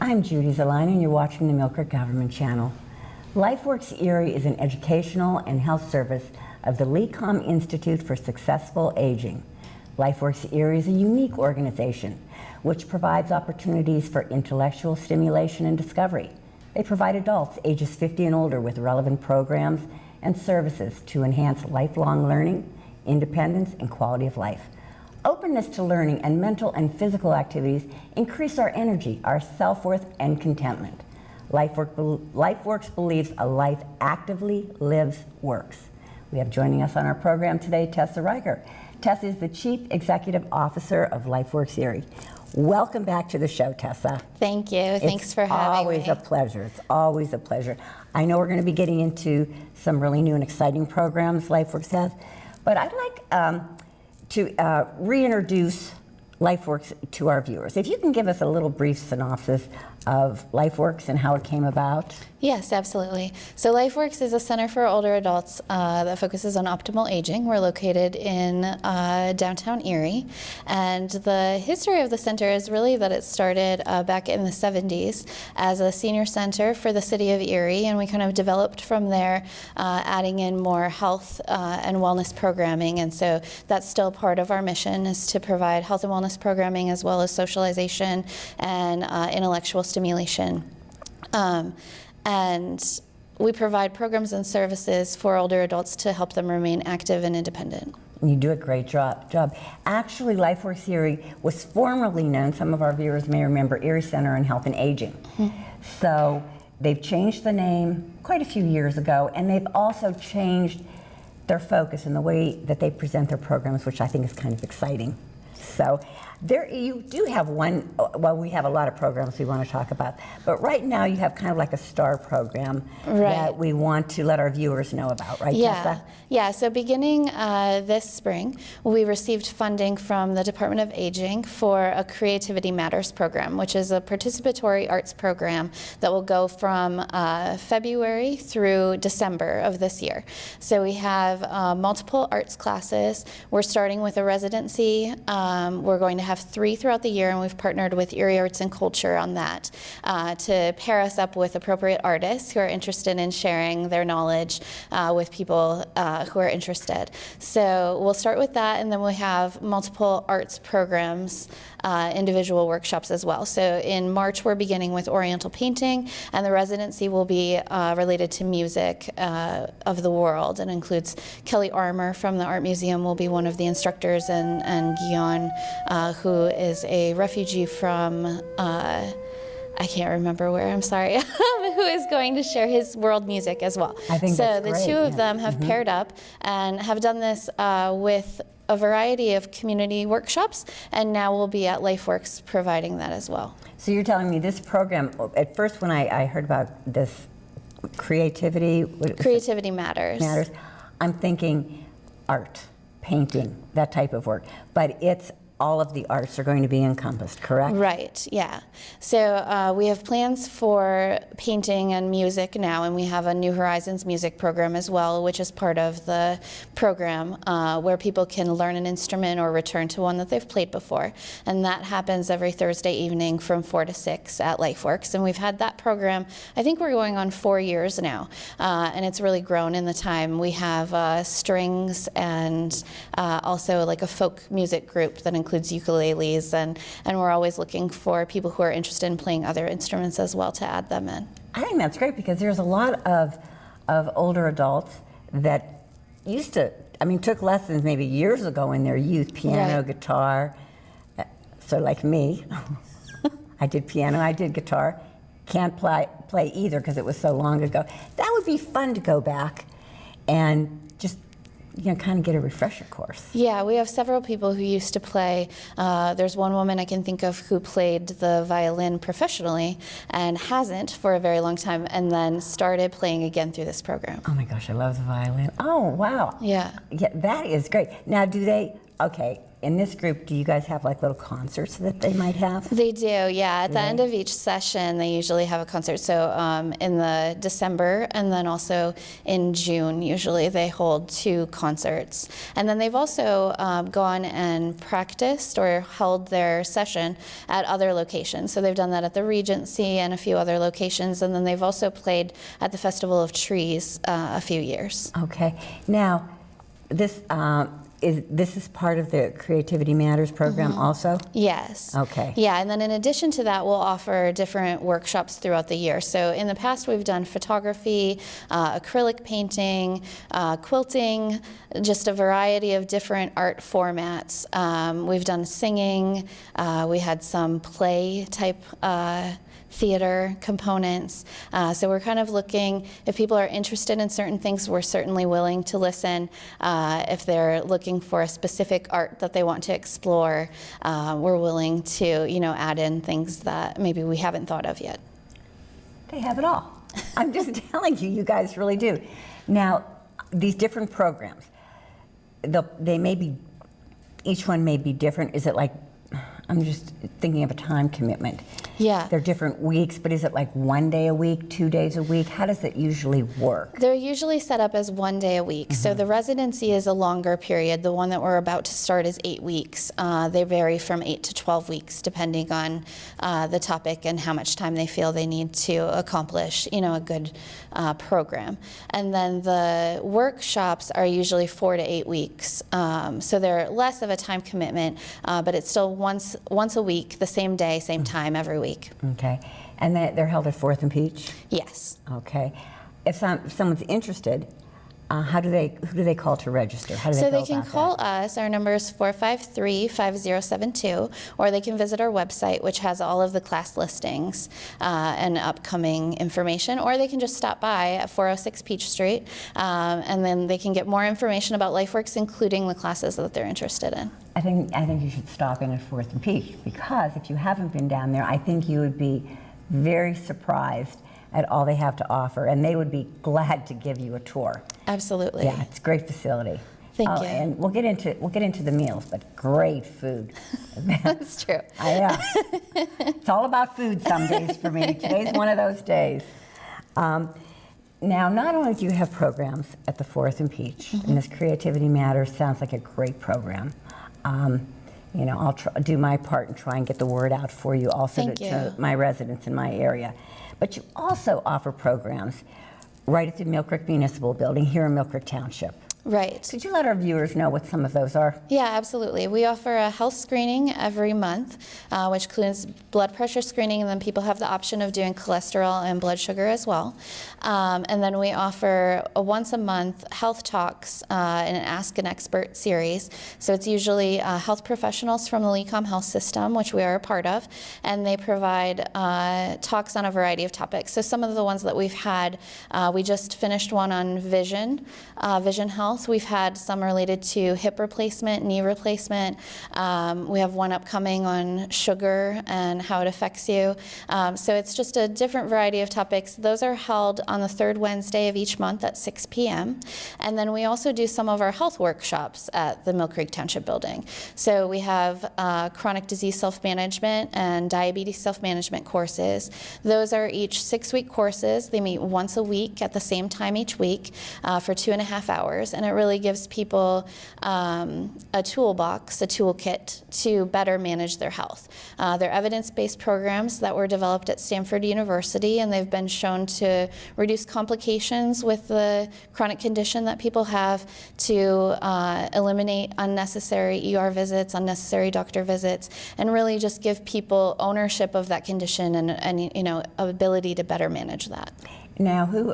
I'm Judy Zelina, and you're watching the Millcreek Government Channel. LifeWorks Erie is an educational and health service of the LECOM Institute for Successful Aging. LifeWorks Erie is a unique organization which provides opportunities for intellectual stimulation and discovery. They provide adults ages 50 and older with relevant programs and services to enhance lifelong learning, independence, and quality of life. Openness to learning and mental and physical activities increase our energy, our self-worth, and contentment. LifeWorks believes a life actively lives works. We have joining us on our program today, Tessa Riker. Tessa is the Chief Executive Officer of LifeWorks Erie. Welcome back to the show, Tessa. Thank you. Thanks for having me. It's always a pleasure. It's always a pleasure. I know we're going to be getting into some really new and exciting programs LifeWorks has, but I'd like to reintroduce LifeWorks to our viewers. If you can give us a little brief synopsis of LifeWorks and how it came about. Yes, absolutely. So LifeWorks is a center for older adults that focuses on optimal aging. We're located in downtown Erie, and the history of the center is really that it started back in the 70s as a senior center for the city of Erie, and we kind of developed from there, adding in more health and wellness programming, and so that's still part of our mission, is to provide health and wellness programming as well as socialization and intellectual stimulation. And we provide programs and services for older adults to help them remain active and independent. You do a great job. Actually, LifeWorks Erie was formerly known, some of our viewers may remember, Erie Center on Health and Aging. Mm-hmm. So they've changed the name quite a few years ago, and they've also changed their focus and the way that they present their programs, which I think is kind of exciting. So you do have one, well, we have a lot of programs we want to talk about, but right now you have kind of like a star program that we want to let our viewers know about, right, Tessa? Yeah, so beginning this spring, we received funding from the Department of Aging for a Creativity Matters program, which is a participatory arts program that will go from February through December of this year. So we have multiple arts classes. We're starting with a residency. We're going to have 3 throughout the year, and we've partnered with Erie Arts and Culture on that to pair us up with appropriate artists who are interested in sharing their knowledge with people who are interested. So we'll start with that, and then we have multiple arts programs, individual workshops as well. So in March, we're beginning with Oriental painting, and the residency will be related to music of the world, and includes Kelly Armour from the Art Museum will be one of the instructors, and Guion, who is a refugee from, I can't remember where, I'm sorry, who is going to share his world music as well. I think so that's the great, two of them have paired up and have done this with a variety of community workshops, and now we'll be at LifeWorks providing that as well. So you're telling me this program, at first when I heard about this Creativity Matters, I'm thinking art, painting, that type of work, but it's all of the arts are going to be encompassed, correct? Right, yeah. So we have plans for painting and music now, and we have a New Horizons music program as well, which is part of the program where people can learn an instrument or return to one that they've played before. And that happens every Thursday evening from 4 to 6 at LifeWorks. And we've had that program, I think we're going on 4 years now, and it's really grown in the time. We have strings and also like a folk music group that includes ukuleles, and we're always looking for people who are interested in playing other instruments as well to add them in. I think that's great because there's a lot of older adults that used to, took lessons maybe years ago in their youth, piano, guitar. So like me, I did piano, I did guitar. Can't play either because it was so long ago. That would be fun to go back and just kind of get a refresher course. Yeah, we have several people who used to play. There's one woman I can think of who played the violin professionally and hasn't for a very long time, and then started playing again through this program. Oh my gosh, I love the violin. Oh, wow. Yeah. Yeah, that is great. Now, do they, okay, in this group, do you guys have like little concerts that they might have? They do, yeah. At the end of each session, they usually have a concert. So in the December and then also in June, usually they hold 2 concerts. And then they've also gone and practiced or held their session at other locations. So they've done that at the Regency and a few other locations. And then they've also played at the Festival of Trees a few years. Okay. Now, this is part of the Creativity Matters program also? Yes. Okay. Yeah, and then in addition to that, we'll offer different workshops throughout the year. So in the past, we've done photography, acrylic painting, quilting, just a variety of different art formats. We've done singing. We had some play type theater components. So we're kind of looking, if people are interested in certain things, we're certainly willing to listen. If they're looking for a specific art that they want to explore, we're willing to, add in things that maybe we haven't thought of yet. They have it all. I'm just telling you, you guys really do. Now, these different programs, they may be, each one may be different. Is it like, I'm just thinking of a time commitment. Yeah. They're different weeks, but is it like 1 day a week, 2 days a week? How does it usually work? They're usually set up as 1 day a week. So the residency is a longer period. The one that we're about to start is 8 weeks. They vary from 8 to 12 weeks depending on the topic and how much time they feel they need to accomplish, a good program. And then the workshops are usually 4 to 8 weeks. So they're less of a time commitment, but it's still once a week, the same day, same time every week. Okay. And they're held at 4th and Peach? Yes. Okay. If someone's interested, who do they call to register? How do they So go they can about call that? us. Our number is 453-5072, or they can visit our website, which has all of the class listings and upcoming information, or they can just stop by at 406 Peach Street, and then they can get more information about LifeWorks, including the classes that they're interested in. I think you should stop in at 4th and Peach, because if you haven't been down there, I think you would be very surprised at all they have to offer, and they would be glad to give you a tour. Absolutely. Yeah, it's a great facility. Thank you. And we'll get into the meals, but great food. That's true. It's all about food some days for me. Today's one of those days. Now, not only do you have programs at the 4th and Peach, and this Creativity Matters sounds like a great program. I'll do my part and try and get the word out for you also to my residents in my area. But you also offer programs right at the Millcreek Municipal Building here in Millcreek Township. Right. Could you let our viewers know what some of those are? Yeah, absolutely. We offer a health screening every month, which includes blood pressure screening, and then people have the option of doing cholesterol and blood sugar as well. And then we offer a once a month health talks in an Ask an Expert series. So it's usually health professionals from the LECOM health system, which we are a part of, and they provide talks on a variety of topics. So some of the ones that we've had, we just finished one on vision health. We've had some related to hip replacement, knee replacement. We have one upcoming on sugar and how it affects you. So it's just a different variety of topics. Those are held on the 3rd Wednesday of each month at 6 p.m. And then we also do some of our health workshops at the Millcreek Township building. So we have chronic disease self-management and diabetes self-management courses. Those are each 6-week courses. They meet once a week at the same time each week for 2.5 hours. And it really gives people a toolbox, a toolkit to better manage their health. They're evidence-based programs that were developed at Stanford University, and they've been shown to reduce complications with the chronic condition that people have, to eliminate unnecessary ER visits, unnecessary doctor visits, and really just give people ownership of that condition and ability to better manage that. Now, who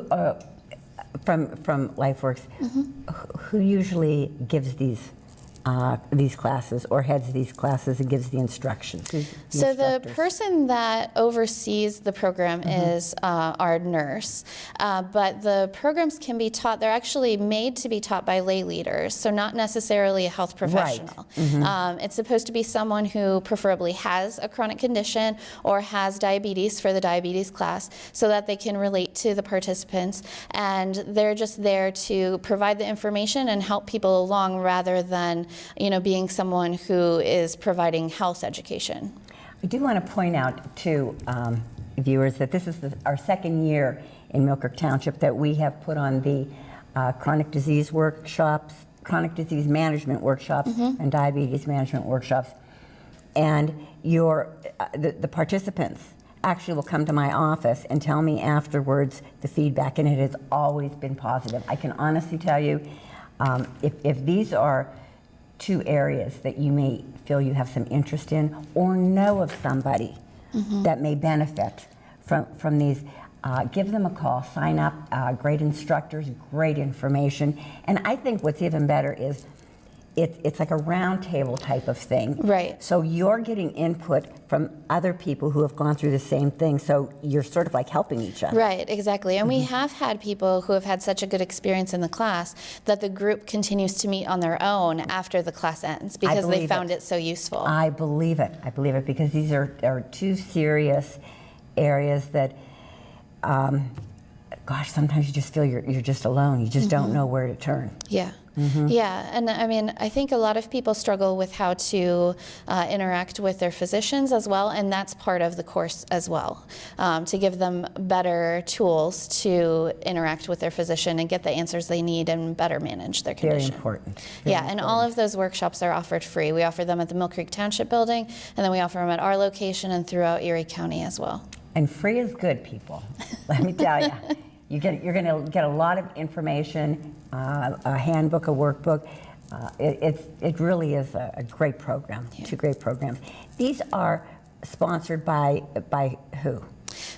from LifeWorks, who usually gives these classes or heads these classes and gives the instructions? So the person that oversees the program is our nurse, but the programs can be taught, they're actually made to be taught by lay leaders, so not necessarily a health professional. Right. It's supposed to be someone who preferably has a chronic condition or has diabetes for the diabetes class, so that they can relate to the participants, and they're just there to provide the information and help people along rather than being someone who is providing health education. I do want to point out to viewers that this is our second year in Millcreek Township that we have put on the chronic disease workshops, chronic disease management workshops, and diabetes management workshops. And the participants actually will come to my office and tell me afterwards the feedback, and it has always been positive. I can honestly tell you, if these are two areas that you may feel you have some interest in or know of somebody that may benefit from these, give them a call, sign up, great instructors, great information. And I think what's even better is it's like a round table type of thing. Right. So you're getting input from other people who have gone through the same thing, so you're sort of like helping each other. Right, exactly. And we have had people who have had such a good experience in the class that the group continues to meet on their own after the class ends because they found it so useful. I believe it. I believe it, because these are two serious areas that, gosh, sometimes you just feel you're just alone. You just don't know where to turn. Yeah. Yeah, and I mean, I think a lot of people struggle with how to interact with their physicians as well, and that's part of the course as well, to give them better tools to interact with their physician and get the answers they need and better manage their condition. Very important. And all of those workshops are offered free. We offer them at the Millcreek Township building, and then we offer them at our location and throughout Erie County as well. And free is good, people. Let me tell you. You're going to get a lot of information, a handbook, a workbook. It really is a great program, two great programs. These are sponsored by who?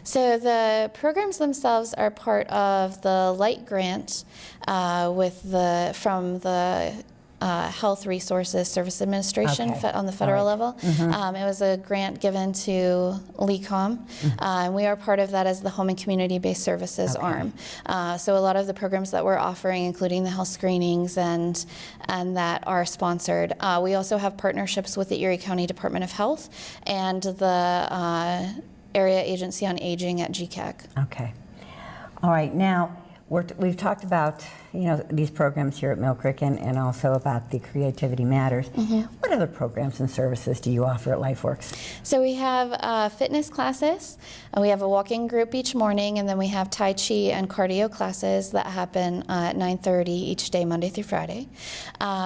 So the programs themselves are part of the Light Grant from the Health Resources Service Administration on the federal level. It was a grant given to LECOM, and we are part of that as the Home and Community-Based Services arm. So a lot of the programs that we're offering, including the health screenings and that are sponsored. We also have partnerships with the Erie County Department of Health and the Area Agency on Aging at GCAC. Okay. All right. Now, we've talked about these programs here at Millcreek and also about the Creativity Matters. What other programs and services do you offer at LifeWorks? So we have fitness classes. We have a walking group each morning, and then we have Tai Chi and cardio classes that happen at 9:30 each day, Monday through Friday.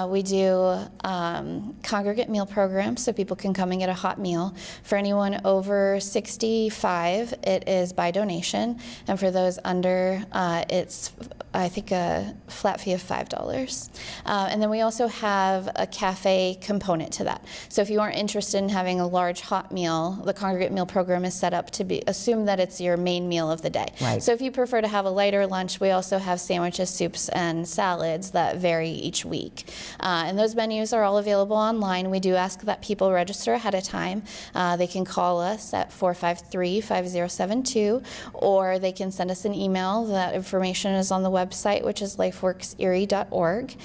We do congregate meal programs, so people can come and get a hot meal. For anyone over 65, it is by donation, and for those under, it's I think a flat fee of $5. And then we also have a cafe component to that. So if you aren't interested in having a large hot meal, the congregate meal program is set up to assume that it's your main meal of the day. Right. So if you prefer to have a lighter lunch, we also have sandwiches, soups, and salads that vary each week. And those menus are all available online. We do ask that people register ahead of time. They can call us at 453-5072, or they can send us an email. That information is on the website, which is LifeWorksErie.org,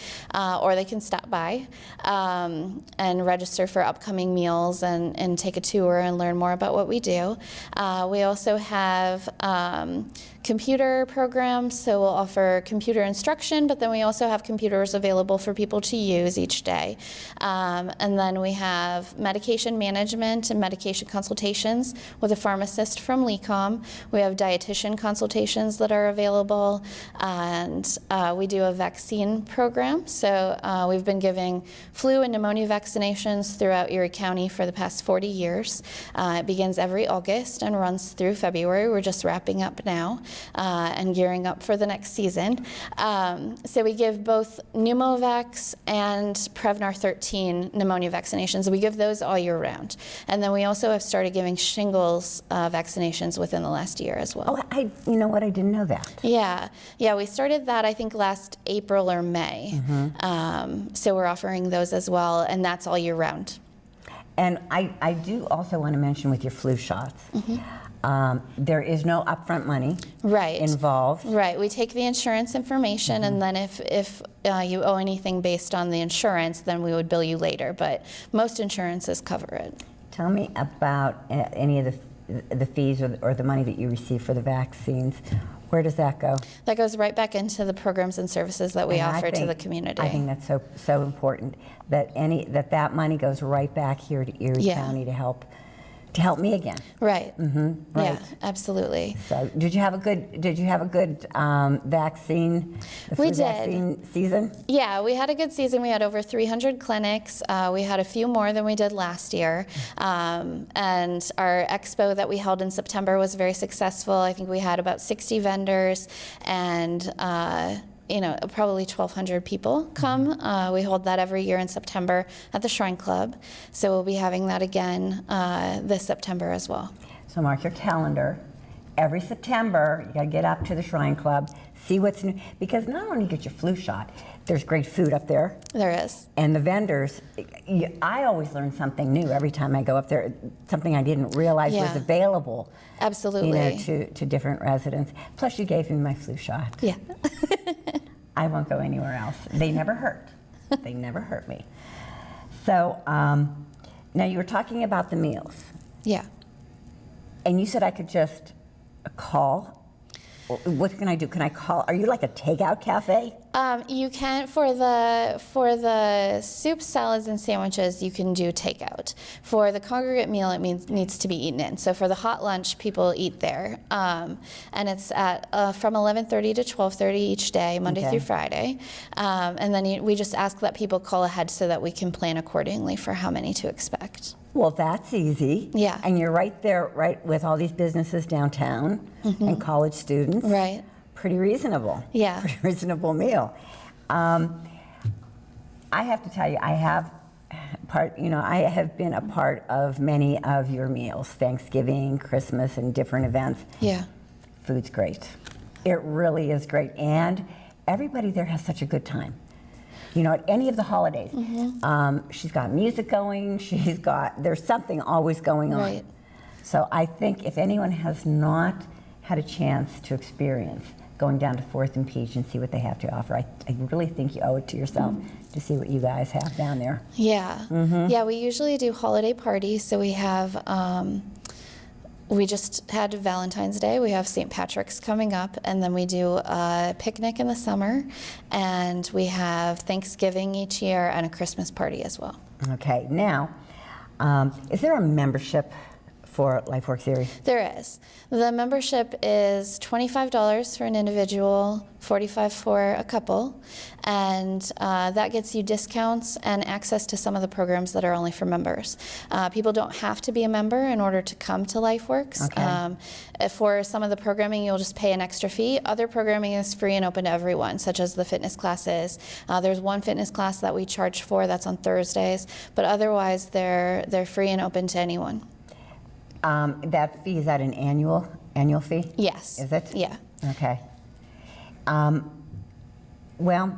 or they can stop by and register for upcoming meals and take a tour and learn more about what we do. We also have computer programs, so we'll offer computer instruction, but then we also have computers available for people to use each day. And then we have medication management and medication consultations with a pharmacist from LECOM. We have dietitian consultations that are available, and we do a vaccine program. So we've been giving flu and pneumonia vaccinations throughout Erie County for the past 40 years. It begins every August and runs through February. We're just wrapping up now and gearing up for the next season. So we give both Pneumovax and Prevnar 13 pneumonia vaccinations. We give those all year round. And then we also have started giving shingles vaccinations within the last year as well. Oh, you know what? I didn't know that. Yeah, we started that I think last April or May. So we're offering those as well, and that's all year round. And I do also want to mention with your flu shots, there is no upfront money involved. Right. We take the insurance information, and then if you owe anything based on the insurance, then we would bill you later. But most insurances cover it. Tell me about any of the fees or the money that you receive for the vaccines. Where does that go? That goes right back into the programs and services that we And offer to the community. I think that's so important that that money goes right back here to Erie Yeah. County to help me again. Right. Right. Yeah, absolutely. So, did you have a good vaccine? The We flu did. Vaccine season. Yeah, we had a good season. We had over 300 clinics. We had a few more than we did last year. And our expo that we held in September was very successful. I think we had about 60 vendors and probably 1,200 people come. We hold that every year in September at the Shrine Club. So we'll be having that again this September as well. So mark your calendar. Every September, you got to get up to the Shrine Club, see what's new. Because not only get your flu shot, there's great food up there. There is. And the vendors, I always learn something new every time I go up there, something I didn't realize was Yeah. available. Absolutely. To different residents. Plus, you gave me my flu shot. Yeah. I won't go anywhere else. They never hurt. They never hurt me. So now you were talking about the meals, Yeah. and you said I could just call. What can I do? Can I call? Are you like a takeout cafe? You can for the soup, salads, and sandwiches. You can do takeout. For the congregate meal, it needs to be eaten in. So for the hot lunch, people eat there, and it's at from 11:30 to 12:30 each day, Monday Okay. through Friday. And then we just ask that people call ahead so that we can plan accordingly for how many to expect. Well, that's easy. Yeah. And you're right there, right with all these businesses downtown and college students. Right. Pretty reasonable. Yeah. Pretty reasonable meal. I have to tell you, I have been a part of many of your meals, Thanksgiving, Christmas, and different events. Yeah. Food's great. It really is great. And everybody there has such a good time. At any of the holidays. She's got music going, there's something always going on. Right. So I think if anyone has not had a chance to experience going down to 4th and Peach and see what they have to offer, I really think you owe it to yourself to see what you guys have down there. Yeah. Yeah, we usually do holiday parties. So we have, we just had Valentine's Day. We have St. Patrick's coming up, and then we do a picnic in the summer, and we have Thanksgiving each year and a Christmas party as well. Okay, now, is there a membership for LifeWorks Erie? There is. The membership is $25 for an individual, $45 for a couple, and that gets you discounts and access to some of the programs that are only for members. People don't have to be a member in order to come to LifeWorks. Okay. For some of the programming, you'll just pay an extra fee. Other programming is free and open to everyone, such as the fitness classes. There's one fitness class that we charge for, that's on Thursdays, but otherwise they're free and open to anyone. That fee, is that an annual fee? Yes. Is it? Yeah. Okay. Well,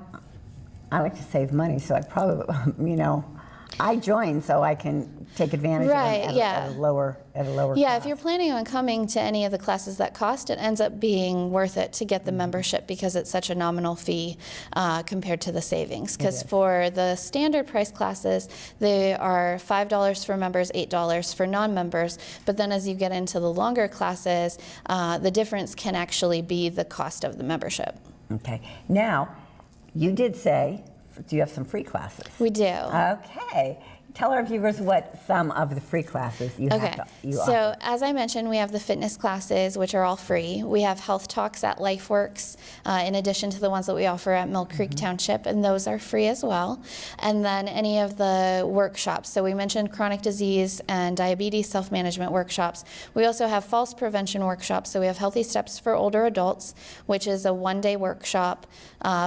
I like to save money, so I probably, I join so I can take advantage Right, of them yeah. at a lower Yeah, cost. if you're planning on coming to any of the classes that cost, it ends up being worth it to get the membership because it's such a nominal fee compared to the savings. Because is. for the standard price classes, they are $5 for members, $8 for non-members. But then as you get into the longer classes, the difference can actually be the cost of the membership. Okay. Now, you did say, do you have some free classes? We do. Okay. Tell our viewers what some of the free classes you Okay, have you so offer. as I mentioned, we have the fitness classes, which are all free. We have health talks at LifeWorks, in addition to the ones that we offer at Millcreek Township, and those are free as well. And then any of the workshops. So we mentioned chronic disease and diabetes self-management workshops. We also have falls prevention workshops. So we have Healthy Steps for Older Adults, which is a one-day workshop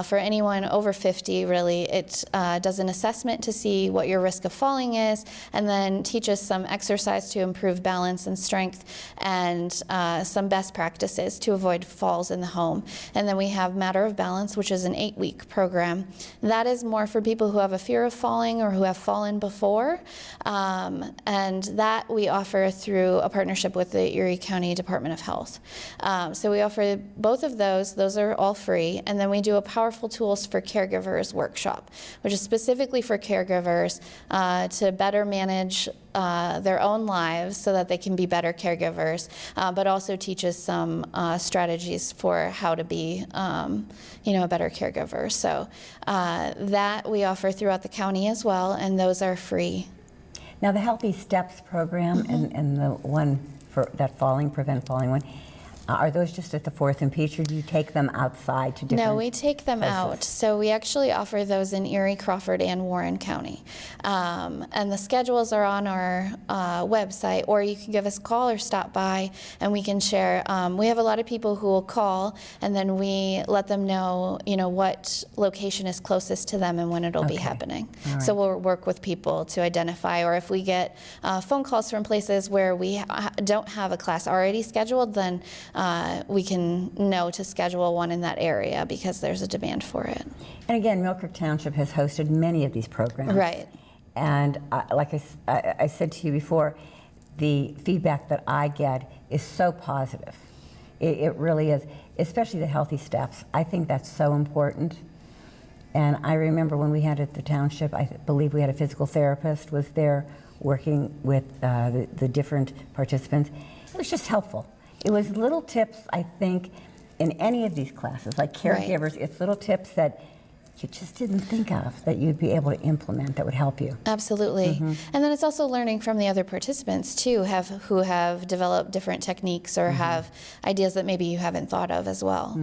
for anyone over 50, really. It does an assessment to see what your risk of falling is, and then teaches some exercise to improve balance and strength, and some best practices to avoid falls in the home. And then we have Matter of Balance, which is an 8-week program. That is more for people who have a fear of falling or who have fallen before, and that we offer through a partnership with the Erie County Department of Health. So we offer both of those. Those are all free. And then we do a Powerful Tools for Caregivers workshop, which is specifically for caregivers to better manage their own lives so that they can be better caregivers, but also teaches some strategies for how to be, a better caregiver. So that we offer throughout the county as well, and those are free. Now, the Healthy Steps program and the one for that prevent falling one, are those just at the 4th and Peach, or do you take them outside to different No, we take them places? out. So we actually offer those in Erie, Crawford, and Warren County. And the schedules are on our website, or you can give us a call or stop by and we can share. We have a lot of people who will call, and then we let them know, what location is closest to them and when it'll be happening. All So right. we'll work with people to identify, or if we get phone calls from places where we don't have a class already scheduled, then we can know to schedule one in that area because there's a demand for it. And again, Millcreek Township has hosted many of these programs. Right. And like I said to you before, the feedback that I get is so positive. It really is, especially the Healthy Steps. I think that's so important. And I remember when we had at the Township, I believe we had a physical therapist was there working with the different participants. It was just helpful. It was little tips, I think, in any of these classes, like caregivers, it's little tips that you just didn't think of that you'd be able to implement that would help you. Absolutely. And then it's also learning from the other participants too, who have developed different techniques or have ideas that maybe you haven't thought of as well.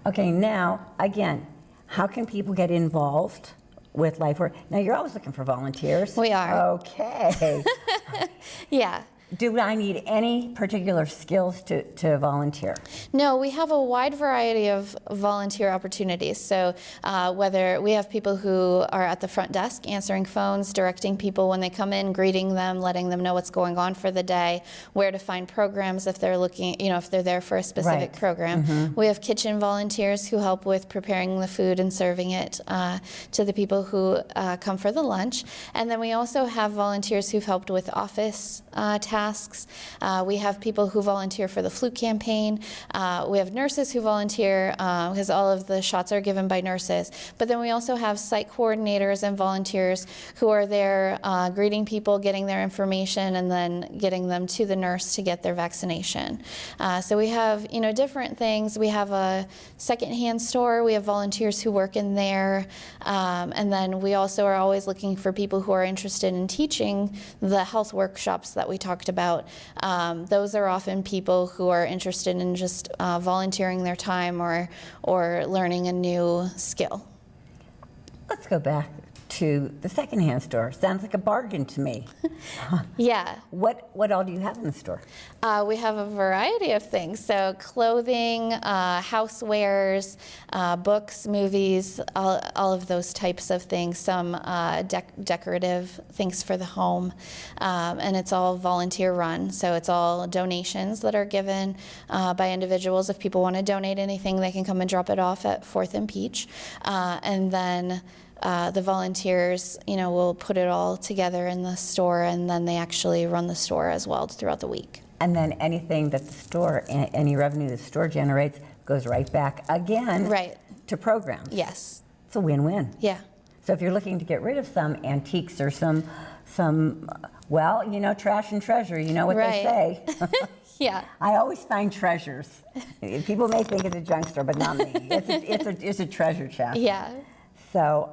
Okay, now, again, how can people get involved with LifeWorks? Now, you're always looking for volunteers. We are. Okay. Yeah. Do I need any particular skills to volunteer? No, we have a wide variety of volunteer opportunities. So whether we have people who are at the front desk answering phones, directing people when they come in, greeting them, letting them know what's going on for the day, where to find programs if they're looking, if they're there for a specific Right. program. We have kitchen volunteers who help with preparing the food and serving it to the people who come for the lunch. And then we also have volunteers who've helped with office tasks. We have people who volunteer for the flu campaign. We have nurses who volunteer because all of the shots are given by nurses. But then we also have site coordinators and volunteers who are there greeting people, getting their information, and then getting them to the nurse to get their vaccination. So we have different things. We have a secondhand store. We have volunteers who work in there. And then we also are always looking for people who are interested in teaching the health workshops that we talked about. Those are often people who are interested in just volunteering their time or learning a new skill. Let's go back to the secondhand store. Sounds like a bargain to me. Yeah. What all do you have in the store? We have a variety of things. So clothing, housewares, books, movies, all of those types of things. Some decorative things for the home. And it's all volunteer run. So it's all donations that are given by individuals. If people want to donate anything, they can come and drop it off at 4th and Peach. And then the volunteers, will put it all together in the store, and then they actually run the store as well throughout the week. And then anything that the store, any revenue the store generates goes right back again Right. to programs. Yes. It's a win-win. Yeah. So if you're looking to get rid of some antiques or some trash and treasure, you know what Right. they say. Yeah. I always find treasures. People may think it's a junk store, but not me. It's a treasure chest. Yeah. So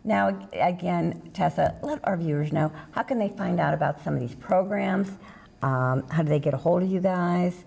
now, again, Tessa, let our viewers know, how can they find out about some of these programs? How do they get a hold of you guys?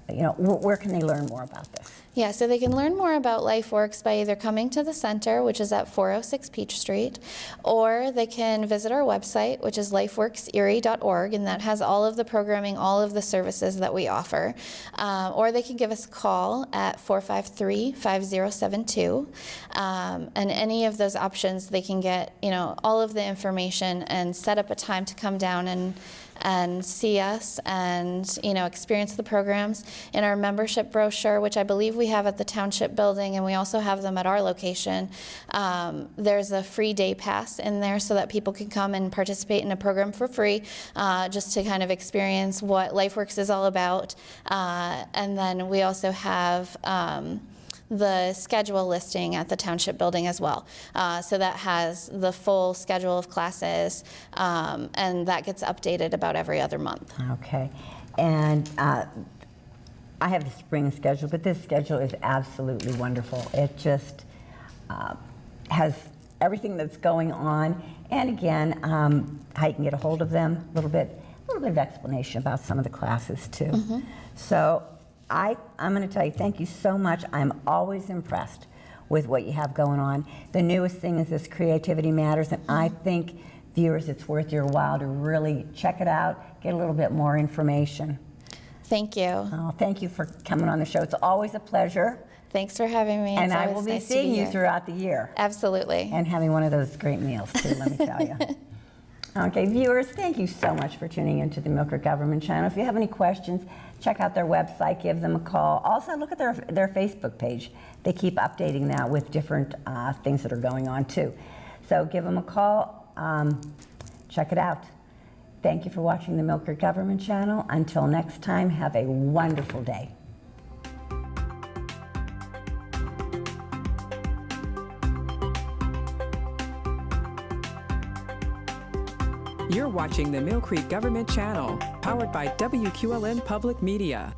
Where can they learn more about this? Yeah, so they can learn more about LifeWorks by either coming to the center, which is at 406 Peach Street, or they can visit our website, which is lifeworkserie.org, and that has all of the programming, all of the services that we offer. Or they can give us a call at 453-5072. And any of those options, they can get, all of the information and set up a time to come down and see us and experience the programs. In our membership brochure, which I believe we have at the Township building, and we also have them at our location, there's a free day pass in there so that people can come and participate in a program for free, just to kind of experience what LifeWorks is all about. And then we also have the schedule listing at the Township building as well. So that has the full schedule of classes, and that gets updated about every other month. Okay. And I have the spring schedule, but this schedule is absolutely wonderful. It just has everything that's going on, and again, how you can get a hold of them, a little bit of explanation about some of the classes too. So I'm going to tell you, thank you so much. I'm always impressed with what you have going on. The newest thing is this Creativity Matters, and I think, viewers, it's worth your while to really check it out, get a little bit more information. Thank you. Oh, thank you for coming on the show. It's always a pleasure. Thanks for having me. And It's I always will be nice to seeing you here. throughout the year. Absolutely. And having one of those great meals too, let me tell you. Okay, viewers, thank you so much for tuning into the Millcreek Government Channel. If you have any questions, check out their website, give them a call. Also, look at their Facebook page. They keep updating that with different things that are going on too. So give them a call, check it out. Thank you for watching the Millcreek Government Channel. Until next time, have a wonderful day. You're watching the Millcreek Government Channel, powered by WQLN Public Media.